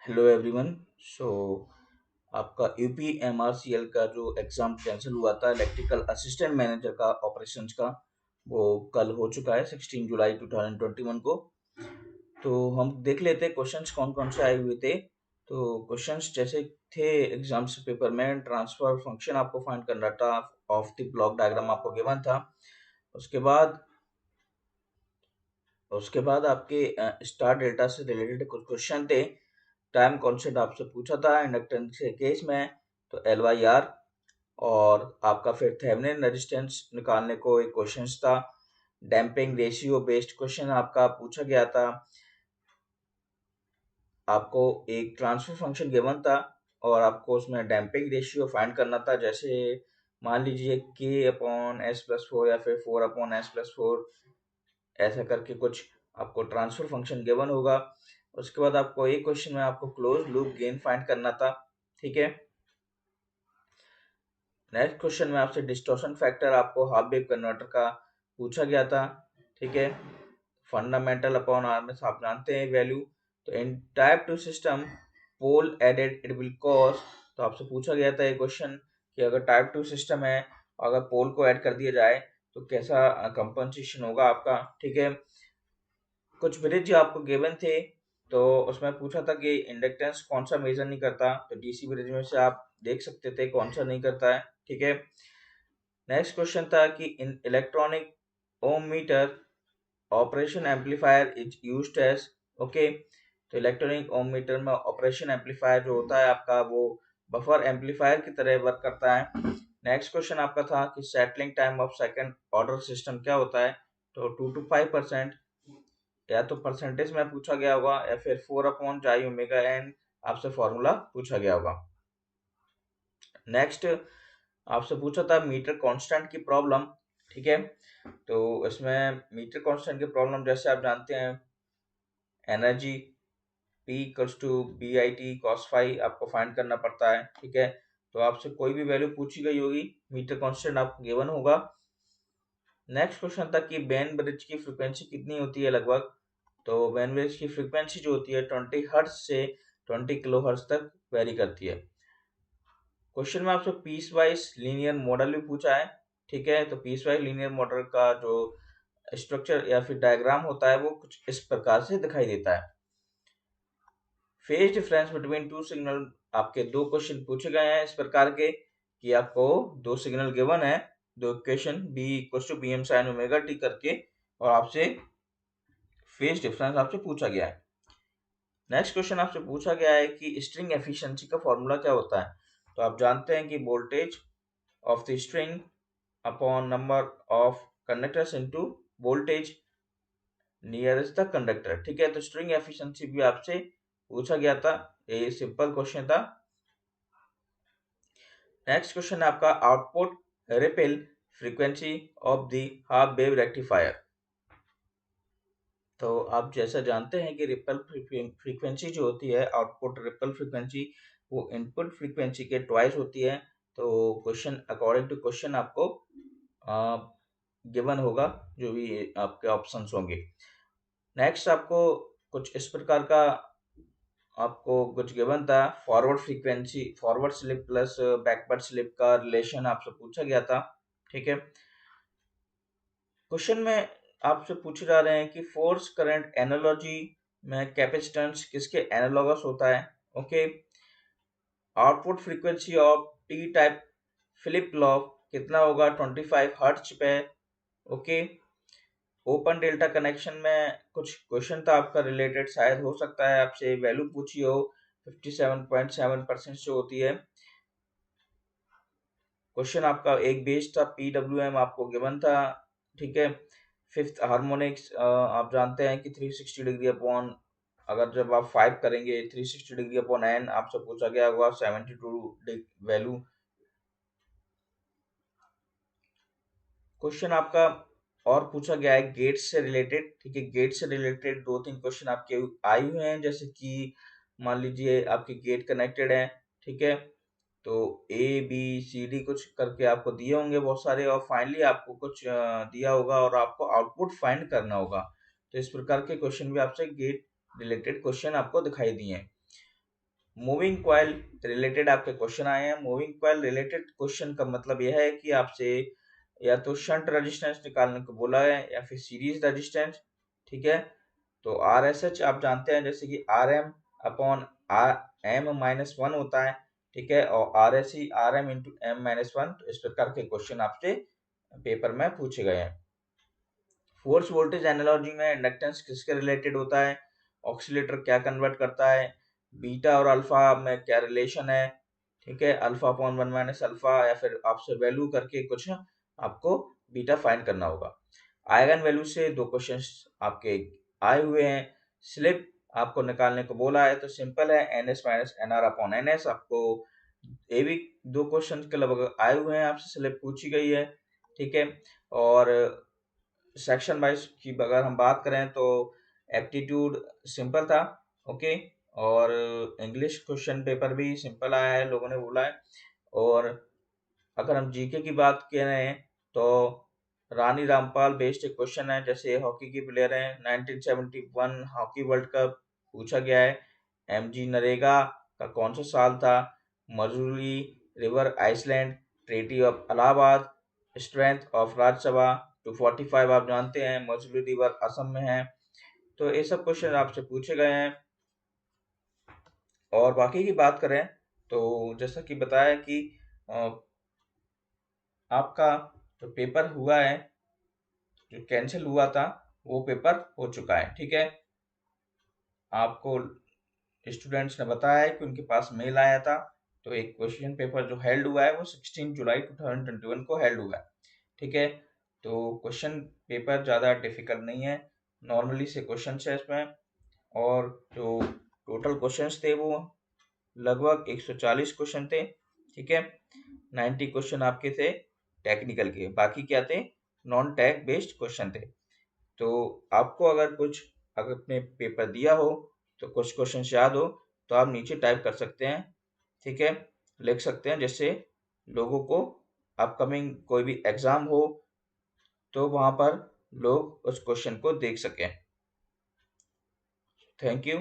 Hello everyone. सो आपका UP एमआरसीएल का जो एग्ज़ाम कैंसिल हुआ था इलेक्ट्रिकल असिस्टेंट मैनेजर का ऑपरेशंस का, वो कल हो चुका है 16 जुलाई 2021 को। तो हम देख लेते हैं क्वेश्चंस कौन कौन से आए हुए थे। तो क्वेश्चंस जैसे थे एग्जाम्स पेपर में, ट्रांसफर फंक्शन आपको फाइंड करना था, ऑफ द ब्लॉक डायग्राम आपको गिवन था। उसके बाद उसके बाद आपके स्टार डेल्टा से रिलेटेड कुछ क्वेश्चन थे। टाइम कॉन्स्टेंट आपसे पूछा था इंडक्टेंस के केस में, तो एल वाई आर। और आपका फिर थेवेनिन रेजिस्टेंस निकालने को एक क्वेश्चन था। डैम्पिंग रेशियो बेस्ड क्वेश्चन आपका पूछा गया था। आपको एक ट्रांसफर फंक्शन गिवन था और आपको उसमें डैम्पिंग रेशियो फाइंड करना था। जैसे मान लीजिए के अपॉन एस प्लस फोर या फिर four upon S plus four, ऐसा करके कुछ आपको ट्रांसफर फंक्शन गिवन होगा। उसके बाद आपको एक क्वेश्चन में आपको क्लोज लूप गेन फाइंड करना था। ठीक है। नेक्स्ट क्वेश्चन में आपसे डिस्टॉर्शन फैक्टर आपको हाफ वेव कन्वर्टर का पूछा गया था। ठीक है। फंडामेंटल अपॉन आर में आप जानते हैं वैल्यू। तो in type two system pole added it will cause, तो आपसे पूछा गया था ये क्वेश्चन कि अगर टाइप टू सिस्टम है, अगर पोल को ऐड कर दिया जाए तो कैसा कंपनसेशन होगा आपका। ठीक है। कुछ ब्रिज आपको गिवन थे, तो उसमें पूछा था कि इंडक्टेंस कौन सा मेजर नहीं करता, तो डीसी ब्रिज में से आप देख सकते थे कौन सा नहीं करता है। ठीक है। नेक्स्ट क्वेश्चन था कि in electronic ohm meter operation amplifier is used as. Okay. तो इलेक्ट्रॉनिक ओम मीटर में ऑपरेशन एम्पलीफायर जो होता है आपका, वो बफर एम्पलीफायर की तरह वर्क करता है। नेक्स्ट क्वेश्चन आपका था कि settling time of second order system क्या होता है, तो 2 to 5%, या तो परसेंटेज में पूछा गया होगा या फिर 4/j⍵n आपसे फॉर्मूला पूछा गया होगा। नेक्स्ट आपसे पूछा था मीटर कांस्टेंट की प्रॉब्लम। ठीक है। तो इसमें मीटर कांस्टेंट की प्रॉब्लम जैसे आप जानते हैं, energy P equals to B I T cos phi आपको फाइंड करना पड़ता है। ठीक है। तो आपसे कोई भी वैल्यू पूछी गई होगी, मीटर कांस्टेंट आपको गिवन होगा। नेक्स्ट क्वेश्चन था कि बैन ब्रिज की फ्रीक्वेंसी कितनी होती है लगभग, तो बैन ब्रिज की फ्रीक्वेंसी जो होती है 20 हर्ट्ज से 20 किलो हर्ट्ज तक वेरी करती है। क्वेश्चन में आपसे पीस वाइज लीनियर मॉडल भी पूछा है। ठीक है। तो पीस वाइज लीनियर मॉडल का जो स्ट्रक्चर या फिर डायग्राम होता है वो कुछ इस प्रकार से दिखाई देता है। Phase difference between two signal, आपके दो क्वेश्चन पूछे गए हैं इस प्रकार के कि आपको दो सिग्नल गिवन है, दो equation B equal to B M sine omega T करके, और आपसे फेज डिफरेंस आपसे पूछा गया है। नेक्स्ट क्वेश्चन आपसे पूछा गया है कि स्ट्रिंग एफिशिएंसी का फॉर्मूला क्या होता है, तो आप जानते हैं कि voltage of the string upon number of conductors into voltage nearest the conductor. ठीक है। तो स्ट्रिंग एफिशिएंसी भी आपसे पूछा गया था, ये सिंपल क्वेश्चन था। नेक्स्ट क्वेश्चन है आपका output ripple frequency of the half wave rectifier. तो आप जैसा जानते हैं कि रिपल फ्रीक्वेंसी जो होती है, आउटपुट रिपल फ्रीक्वेंसी, वो इनपुट फ्रीक्वेंसी के ट्वाइस होती है। तो क्वेश्चन अकॉर्डिंग टू क्वेश्चन आपको गिवन होगा जो भी आपके ऑप्शंस होंगे। नेक्स्ट आपको कुछ इस प्रकार का आपको कुछ गिवन था, forward frequency, forward slip plus backward slip का रिलेशन आपसे पूछा गया था। ठीक है। क्वेश्चन में आपसे पूछे जा रहे हैं कि फोर्स करंट एनालॉजी में कैपेसिटेंस किसके एनालॉगस होता है। Okay. Output frequency of T type flip flop कितना होगा 25 हर्ट्ज पे। ओके। ओपन डेल्टा कनेक्शन में कुछ क्वेश्चन था आपका रिलेटेड, शायद हो सकता है आपसे वैल्यू पूछी हो 57.7% जो होती है। क्वेश्चन आपका एक बेस था, PWM आपको गिवन था। ठीक है। फिफ्थ हार्मोनिक्स आप जानते हैं कि 360 डिग्री अपॉन, अगर जब आप 5 करेंगे 360 डिग्री अपॉन n आपसे पूछा गया होगा 72 वैल्यू। क्वेश्चन आपका और पूछा गया है गेट से रिलेटेड। ठीक है। गेट से रिलेटेड दो तीन क्वेश्चन आपके आए हुए हैं, जैसे कि मान लीजिए आपके गेट कनेक्टेड है। ठीक है। तो ए बी सी डी कुछ करके आपको दिए होंगे बहुत सारे, और फाइनली आपको कुछ दिया होगा और आपको आउटपुट फाइंड करना होगा। तो इस प्रकार के क्वेश्चन भी आपसे गेट रिलेटेड क्वेश्चन आपको दिखाई दिए हैं। मूविंग कॉइल रिलेटेड आपके क्वेश्चन आए हैं। मूविंग कॉइल रिलेटेड क्वेश्चन का मतलब यह है कि आपसे या तो शंट रेजिस्टेंस निकालने को बोला है या फिर सीरीज रेजिस्टेंस। ठीक है, तो आर एस एच आप जानते हैं जैसे कि R M upon R M minus one होता है। ठीक है, और R S C R M into M minus one. तो इस प्रकार के क्वेश्चन आपसे पेपर में पूछे गए हैं। फोर्स वोल्टेज एनालॉजी में इंडक्टेंस किसके रिलेटेड होता है, ऑक्सीलेटर क्या कन्वर्ट करता है, बीटा और अल्फा में क्या रिलेशन है। ठीक है, alpha upon one minus alpha, या फिर आपसे वैल्यू करके कुछ आपको बीटा फाइंड करना होगा। आइगन वैल्यू से दो क्वेश्चंस आपके आए हुए हैं। स्लिप आपको निकालने को बोला है, तो सिंपल है N S minus N R upon N S. आपको ये भी दो क्वेश्चन के लगभग आए हुए हैं, आपसे स्लिप पूछी गई है। ठीक है, और सेक्शन वाइज की अगर हम बात करें तो एप्टीट्यूड सिंपल था। ओके, और इंग्लिश क्वेश्चन पेपर भी सिंपल आया है, लोगों ने बोला है। और अगर हम जीके की बात कर रहे हैं तो रानी रामपाल बेस्ड एक क्वेश्चन है, जैसे हॉकी की प्लेयर हैं। 1971 हॉकी वर्ल्ड कप पूछा गया है। एमजी नरेगा का कौन सा साल था, Majuli river island, treaty of Allahabad, strength of Rajya Sabha 245 आप जानते हैं, मजूरी रिवर असम में है। तो ये सब क्वेश्चन आपसे पूछे गए हैं। और बाकी की बात करें तो जैसा कि बताया कि अ, आपका जो पेपर हुआ है, जो कैंसिल हुआ था, वो पेपर हो चुका है। ठीक है, आपको स्टूडेंट्स ने बताया है कि उनके पास मेल आया था। तो एक क्वेश्चन पेपर जो हेल्ड हुआ है वो 16 जुलाई 2021 को हेल्ड हुआ है। ठीक है, तो क्वेश्चन पेपर ज़्यादा डिफिकल्ट नहीं है, नॉर्मली से क्वेश्चन है इसमें। और जो टोटल क्वेश्चंस थे वो लगभग 140 क्वेश्चन थे। ठीक है, 90 क्वेश्चन आपके थे टेक्निकल के, बाकी क्या थे, नॉन टैग बेस्ड क्वेश्चन थे। तो आपको अगर कुछ अगर अपने पेपर दिया हो तो कुछ क्वेश्चन याद हो तो आप नीचे टाइप कर सकते हैं। ठीक है, लिख सकते हैं, जिससे लोगों को अपकमिंग कोई भी एग्जाम हो तो वहां पर लोग उस क्वेश्चन को देख सकें। Thank you.